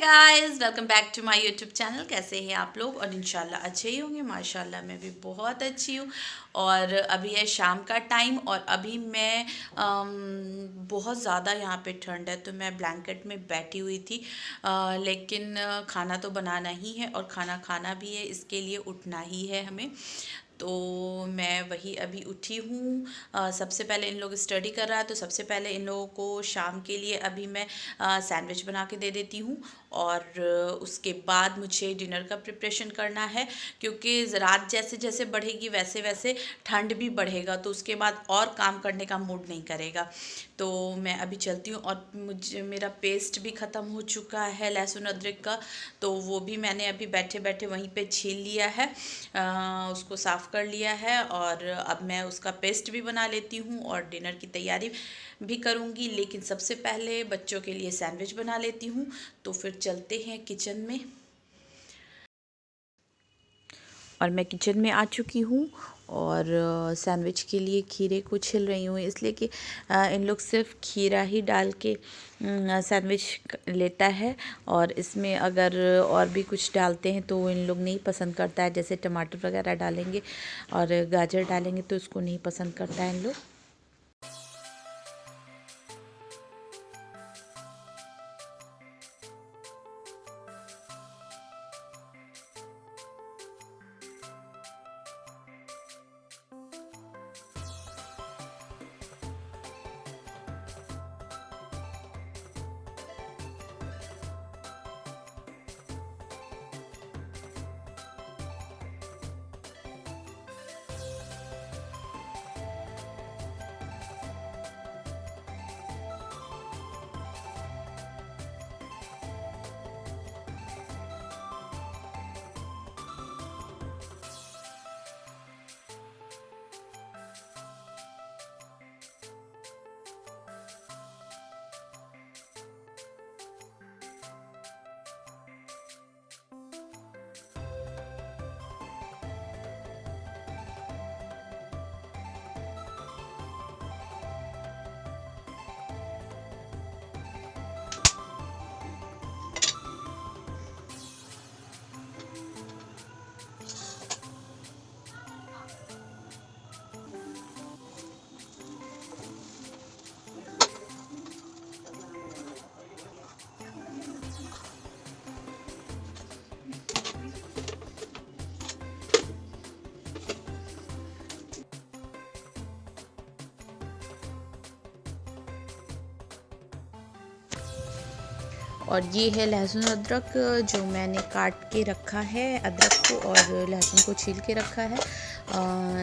Guys, welcome back to my YouTube channel. कैसे हैं आप लोग? और इंशाल्लाह अच्छे ही होंगे। माशाल्लाह मैं भी बहुत अच्छी हूँ। और अभी है शाम का टाइम और अभी मैं बहुत ज़्यादा यहाँ पे ठंड है तो मैं ब्लैंकेट में बैठी हुई थी। लेकिन खाना तो बनाना ही है और खाना खाना भी है, इसके लिए उठना ही है हमें। तो मैं वही अभी उठी हूँ। सबसे पहले इन लोग स्टडी कर रहा है तो सबसे पहले इन लोगों को शाम के लिए अभी मैं सैंडविच बना के दे देती हूँ। और उसके बाद मुझे डिनर का प्रिपरेशन करना है, क्योंकि रात जैसे जैसे बढ़ेगी वैसे वैसे ठंड भी बढ़ेगा, तो उसके बाद और काम करने का मूड नहीं करेगा। तो मैं अभी चलती हूँ। और मुझे मेरा पेस्ट भी ख़त्म हो चुका है लहसुन अदरक का, तो वो भी मैंने अभी बैठे बैठे वहीं पे छील लिया है। उसको साफ़ कर लिया है और अब मैं उसका पेस्ट भी बना लेती हूँ और डिनर की तैयारी भी करूँगी। लेकिन सबसे पहले बच्चों के लिए सैंडविच बना लेती हूँ। तो फिर चलते हैं किचन में। और मैं किचन में आ चुकी हूँ और सैंडविच के लिए खीरे को छिल रही हूँ, इसलिए कि इन लोग सिर्फ खीरा ही डाल के सैंडविच लेता है। और इसमें अगर और भी कुछ डालते हैं तो इन लोग नहीं पसंद करता है, जैसे टमाटर वगैरह डालेंगे और गाजर डालेंगे तो इसको नहीं पसंद करता है इन लोग। और ये है लहसुन अदरक जो मैंने काट के रखा है, अदरक को और लहसुन को छील के रखा है।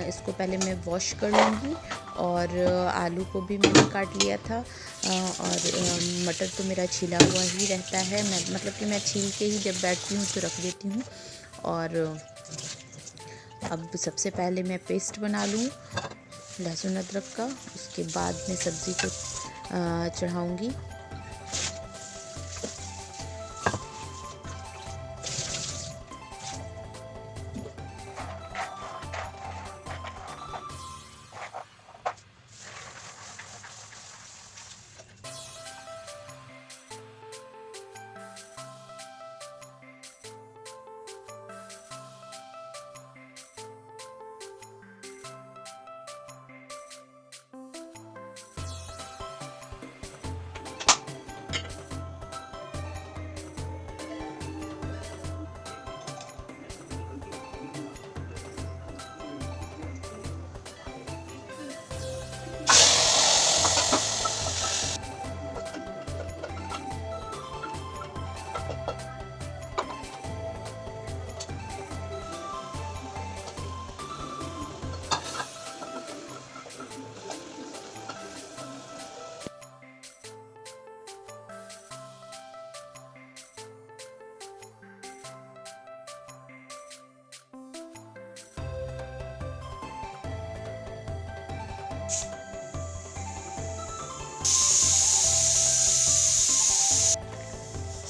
इसको पहले मैं वॉश कर लूँगी। और आलू को भी मैंने काट लिया था। और मटर तो मेरा छिला हुआ ही रहता है, मैं मतलब कि मैं छील के ही जब बैठती हूँ तो रख देती हूँ। और अब सबसे पहले मैं पेस्ट बना लूँ लहसुन अदरक का, उसके बाद मैं सब्ज़ी को चढ़ाऊँगी।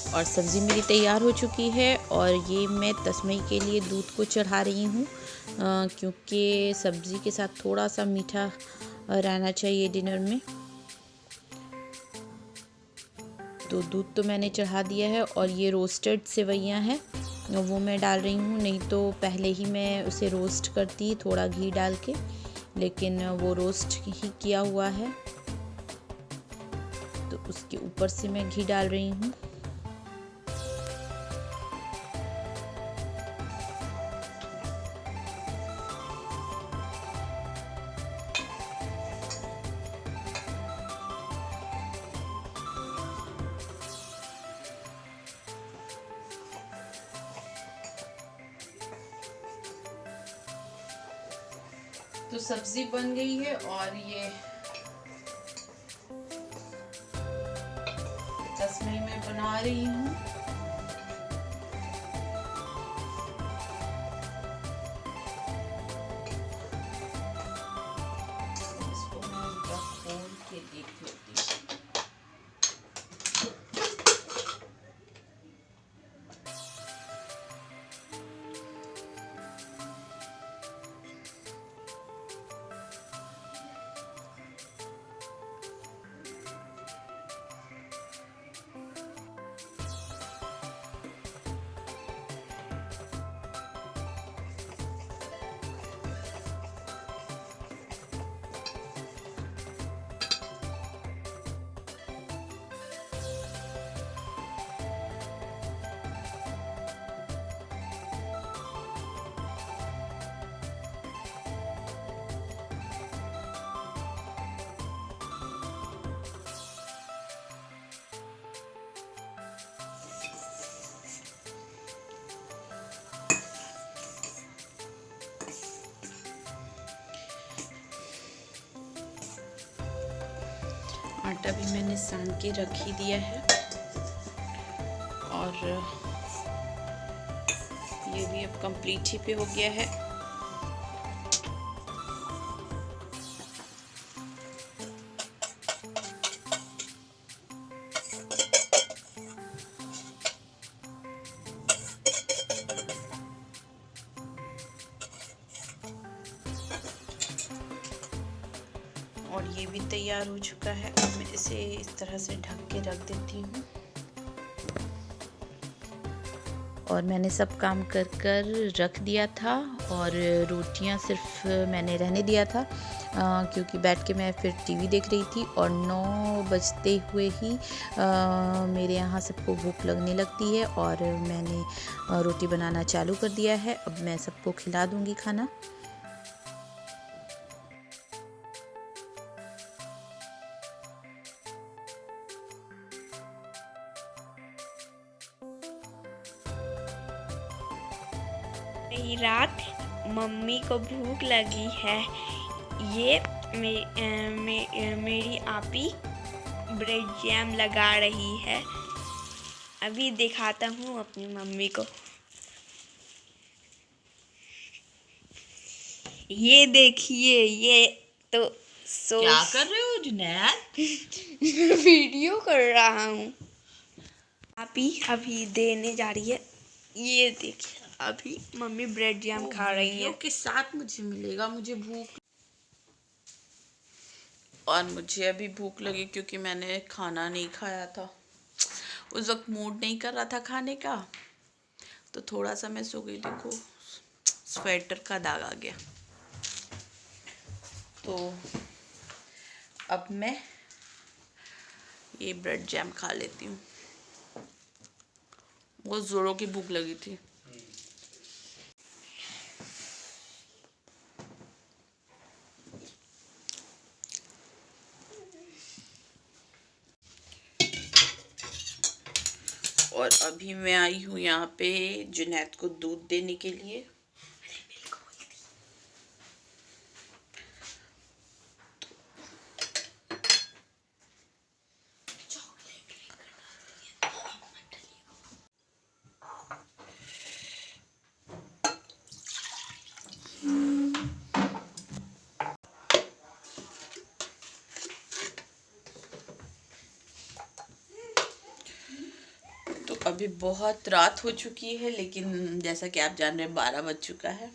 और सब्ज़ी मेरी तैयार हो चुकी है और ये मैं तस्मई के लिए दूध को चढ़ा रही हूँ, क्योंकि सब्ज़ी के साथ थोड़ा सा मीठा रहना चाहिए डिनर में। तो दूध तो मैंने चढ़ा दिया है और ये रोस्टेड सेवइयाँ हैं वो मैं डाल रही हूँ। नहीं तो पहले ही मैं उसे रोस्ट करती थोड़ा घी डाल के, लेकिन वो रोस्ट ही किया हुआ है तो उसके ऊपर से मैं घी डाल रही हूँ। तो सब्जी बन गई है और ये चश्मे में बना रही हूँ। इसको मैं खोल के देख लेती हूँ। आटा भी मैंने सान के रख ही दिया है और ये भी अब कंप्लीट ही पे हो गया है। और ये भी तैयार हो चुका है। अब मैं इसे इस तरह से ढक के रख देती हूँ। और मैंने सब काम कर कर रख दिया था और रोटियां सिर्फ मैंने रहने दिया था क्योंकि बैठ के मैं फिर टीवी देख रही थी। और 9 बजते हुए ही मेरे यहाँ सबको भूख लगने लगती है और मैंने रोटी बनाना चालू कर दिया है। अब मैं सबको खिला दूँगी खाना। रात मम्मी को भूख लगी है। ये मेरी आपी ब्रेड जैम लगा रही है। अभी दिखाता हूँ अपनी मम्मी को। ये देखिए, ये तो क्या कर रहे हो जुनैद? वीडियो कर रहा हूँ। आपी अभी देने जा रही है। ये देखिए, अभी मम्मी ब्रेड जैम खा रही है। के साथ मुझे मिलेगा, मुझे भूख और मुझे अभी भूख लगी क्योंकि मैंने खाना नहीं खाया था। उस वक्त मूड नहीं कर रहा था खाने का तो थोड़ा सा मैं सो गई। देखो स्वेटर का दाग आ गया। तो अब मैं ये ब्रेड जैम खा लेती हूँ। बहुत ज़ोरों की भूख लगी थी। और अभी मैं आई हूँ यहाँ पे जुनैद को दूध देने के लिए। अभी बहुत रात हो चुकी है, लेकिन जैसा कि आप जान रहे हैं 12 बज चुका है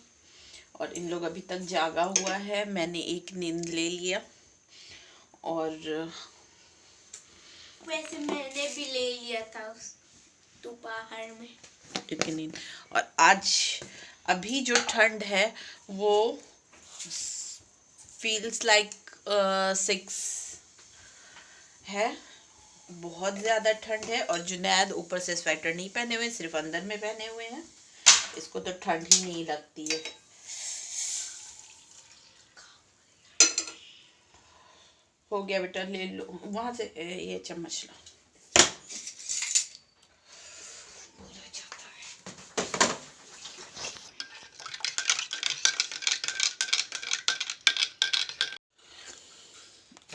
और इन लोग अभी तक जागा हुआ है। मैंने एक नींद ले लिया और वैसे मैंने भी ले लिया था उस दोपहर में। लेकिन और आज अभी जो ठंड है वो फील्स लाइक 6 है। बहुत ज़्यादा ठंड है और जुनैद ऊपर से स्वेटर नहीं पहने हुए, सिर्फ अंदर में पहने हुए हैं। इसको तो ठंड ही नहीं लगती है। हो गया बेटा, ले लो वहाँ से ये चम्मच लो।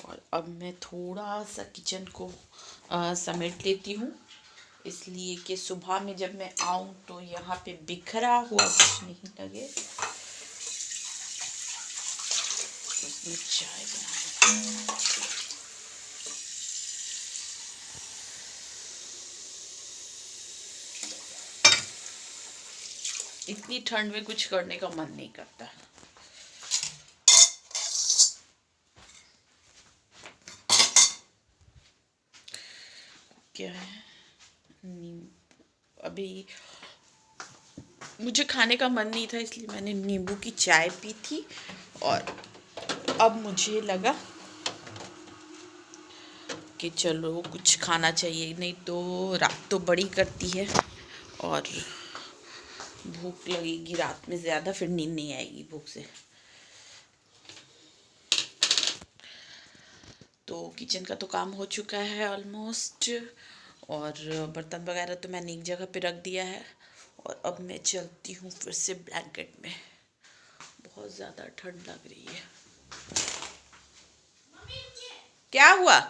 और अब मैं थोड़ा सा किचन को समेट लेती हूँ, इसलिए कि सुबह में जब मैं आऊँ तो यहाँ पे बिखरा हुआ कुछ नहीं लगे। उसमें चाय बनाना। इतनी ठंड में कुछ करने का मन नहीं करता। क्या है, अभी मुझे खाने का मन नहीं था इसलिए मैंने नींबू की चाय पी थी और अब मुझे लगा कि चलो कुछ खाना चाहिए, नहीं तो रात तो बड़ी करती है और भूख लगेगी रात में ज़्यादा, फिर नींद नहीं आएगी भूख से। तो किचन का तो काम हो चुका है ऑलमोस्ट, और बर्तन वगैरह तो मैंने एक जगह पे रख दिया है। और अब मैं चलती हूँ फिर से ब्लैंकेट में, बहुत ज़्यादा ठंड लग रही है। क्या हुआ?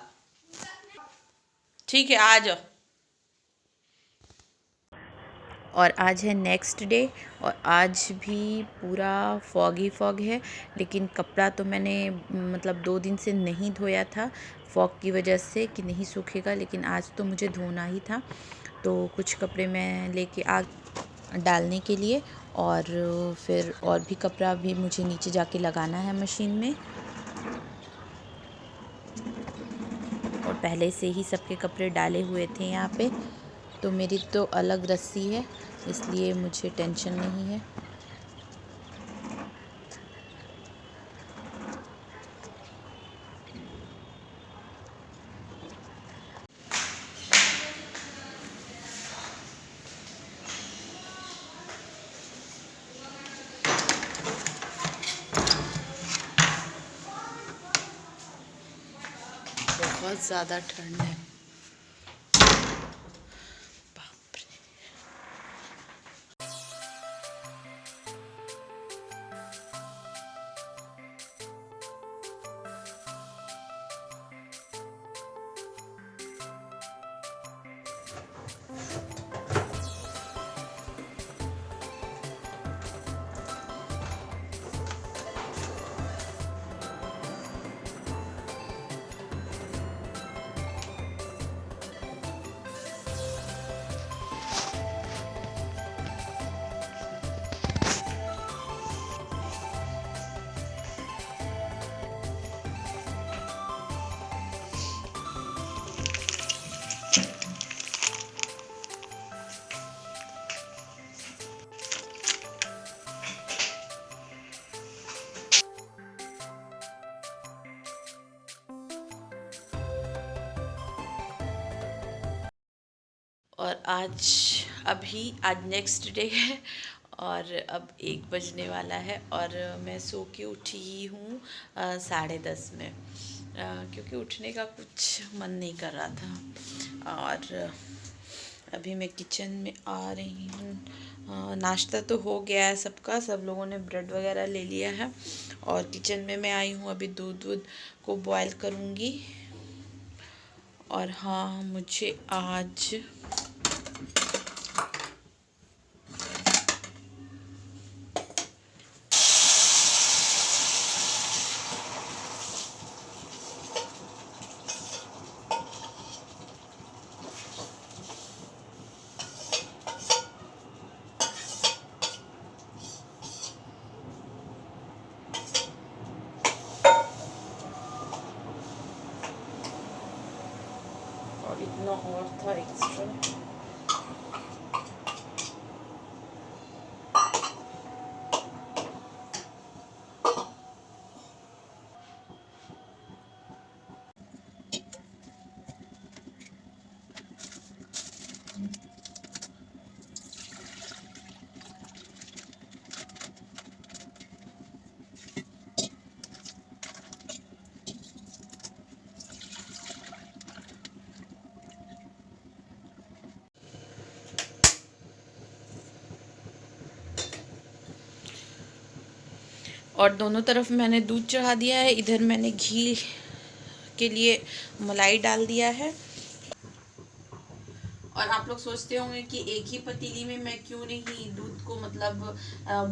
ठीक है आ जाओ। और आज है नेक्स्ट डे और आज भी पूरा फॉगी फॉग है, लेकिन कपड़ा तो मैंने मतलब 2 दिन से नहीं धोया था फॉग की वजह से कि नहीं सूखेगा, लेकिन आज तो मुझे धोना ही था। तो कुछ कपड़े मैं लेके आ डालने के लिए, और फिर और भी कपड़ा भी मुझे नीचे जाके लगाना है मशीन में। और पहले से ही सबके कपड़े डाले हुए थे यहाँ पे, तो मेरी तो अलग रस्सी है इसलिए मुझे टेंशन नहीं है। बहुत ज़्यादा ठंड है, बाप रे। और आज नेक्स्ट डे है और अब 1 बजने वाला है और मैं सो के उठी ही हूँ 10:30 में, क्योंकि उठने का कुछ मन नहीं कर रहा था। और अभी मैं किचन में आ रही हूँ। नाश्ता तो हो गया है सबका, सब लोगों ने ब्रेड वगैरह ले लिया है और किचन में मैं आई हूँ। अभी दूध को बॉयल करूँगी। और हाँ, मुझे आज और और था एक्स्ट्रा। और दोनों तरफ मैंने दूध चढ़ा दिया है। इधर मैंने घी के लिए मलाई डाल दिया है। और आप लोग सोचते होंगे कि एक ही पतीली में मैं क्यों नहीं दूध को मतलब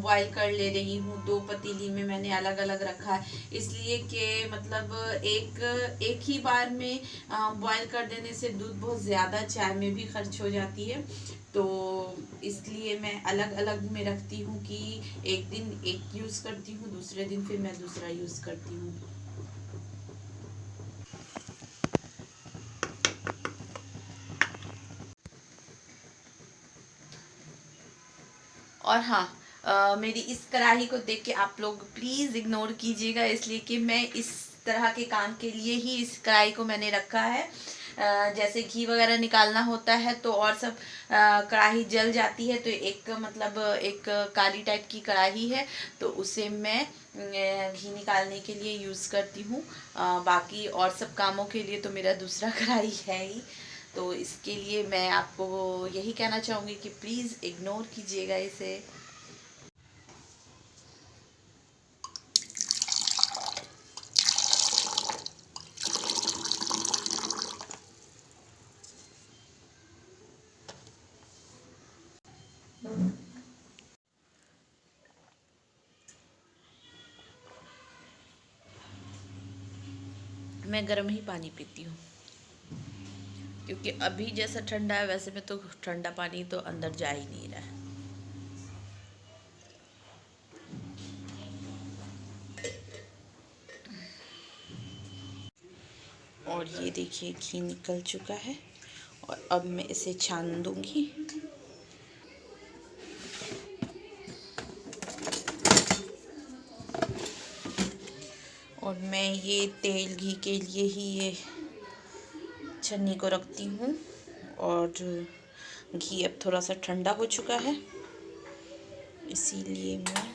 बॉईल कर ले रही हूँ। दो पतीली में मैंने अलग अलग रखा है, इसलिए कि मतलब एक ही बार में बॉईल कर देने से दूध बहुत ज़्यादा चाय में भी खर्च हो जाती है। तो इसलिए मैं अलग अलग में रखती हूँ कि एक दिन एक यूज़ करती हूँ, दूसरे दिन फिर मैं दूसरा यूज़ करती हूँ। और हाँ, मेरी इस कढ़ाई को देख के आप लोग प्लीज़ इग्नोर कीजिएगा, इसलिए कि मैं इस तरह के काम के लिए ही इस कढ़ाई को मैंने रखा है। जैसे घी वगैरह निकालना होता है तो और सब कढ़ाई जल जाती है, तो एक मतलब एक काली टाइप की कढ़ाई है, तो उसे मैं घी निकालने के लिए यूज़ करती हूँ। बाकी और सब कामों के लिए तो मेरा दूसरा कढ़ाई है ही। तो इसके लिए मैं आपको यही कहना चाहूँगी कि प्लीज़ इग्नोर कीजिएगा इसे। मैं गर्म ही पानी पीती हूँ, क्योंकि अभी जैसा ठंडा है वैसे में तो ठंडा पानी तो अंदर जा ही नहीं रहा है। और ये देखिए घी निकल चुका है और अब मैं इसे छान दूंगी। और मैं ये तेल घी के लिए ही ये छन्नी को रखती हूँ। और घी अब थोड़ा सा ठंडा हो चुका है, इसीलिए मैं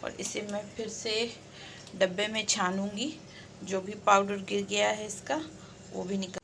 और इसे मैं फिर से डब्बे में छानूंगी। जो भी पाउडर गिर गया है इसका वो भी निकल